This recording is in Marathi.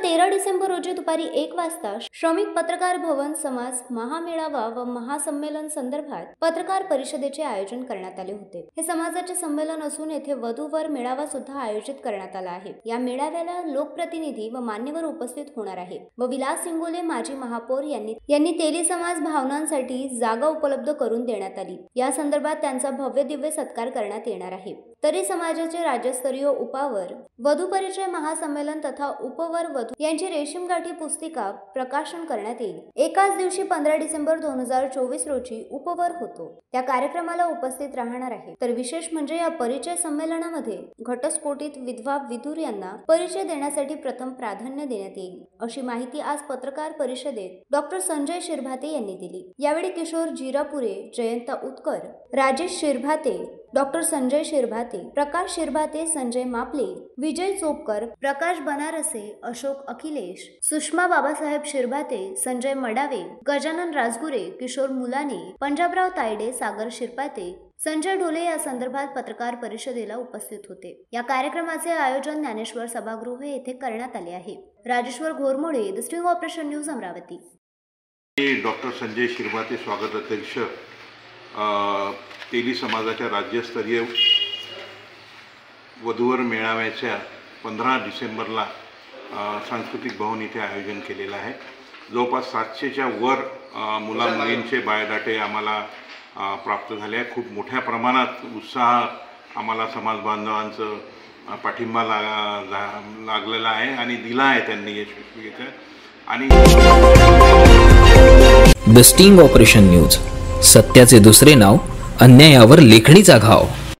13 डिसेंबर रोजी दुपारी 1 वाजता श्रमिक पत्रकार भवन समाज महामेळावा व महासंमेलन संदर्भात पत्रकार परिषदेचे आयोजन करण्यात आले होते। हे समाजाचे संमेलन असून येथे वधूवर मेळावा सुद्धा आयोजित करण्यात आला आहे। या मेळाव्याला लोकप्रतिनिधी व मान्यवर उपस्थित होणार आहे व विलास इंगोले माजी महापौर यांनी तेली समाज भावनांसाठी जागा उपलब्ध करून देण्यात आली। या संदर्भात त्यांचा भव्य दिव्य सत्कार करण्यात येणार आहे। तरी समाजाचे राज्यस्तरीय उपावर वधू परिचय महासंमेलन तथा उपवर वधू यांची रेशीम गाठी पुस्तिका प्रकाशन करण्यात येईल। एकाच दिवशी 15 डिसेंबर 2024 रोजी उपवर होतो। त्या कार्यक्रमाला उपस्थित राहणार आहे। तर विशेष म्हणजे या परिचय संमेलनामध्ये घटस्फोटित विधवा विधूर यांना परिचय देण्यासाठी प्रथम प्राधान्य देण्यात येईल, अशी माहिती आज पत्रकार परिषदेत डॉक्टर संजय शिरभाते यांनी दिली। यावेळी किशोर जिरापुरे, जयंता उत्कर, राजेश शिरभाते, डॉक्टर संजय शिरभाते, प्रकाश शिरभाते, संजय मापले, विजय चोपकर, प्रकाश बनारसे, अशोक अखिलेश, सुषमा बाबासाहेब शिरभाते, संजय मडावे, गजानन राजगुरे, किशोर मुलाने, पंजाबराव तायडे, सागर शिरभाते, संजय ढोले या संदर्भात पत्रकार परिषदेला उपस्थित होते। या कार्यक्रमाचे आयोजन ज्ञानेश्वर सभागृह येथे करण्यात आले आहे। Rajeshwar Ghormode, the sting operation news, Amravati. Doctor Sanjay Shirbhate, स्वागत अध्यक्ष, तेली समाजाच्या राज्यस्तरीय वधूवर मेळाव्याच्या 15 डिसेंबरला सांस्कृतिक भवन इथे आयोजन केलेलं आहे। जवळपास 700च्या वर मुला मुलींचे बायोडाटे आम्हाला प्राप्त झाले आहे। खूप मोठ्या प्रमाणात उत्साह आम्हाला समाज बांधवांचं पाठिंबा लागलेला आहे आणि दिला आहे त्यांनी यशस्वीरित्या। आणि द स्टिंग ऑपरेशन न्यूज, सत्याचे दुसरे नाव, अन्यायावर लेखणीचा घाव।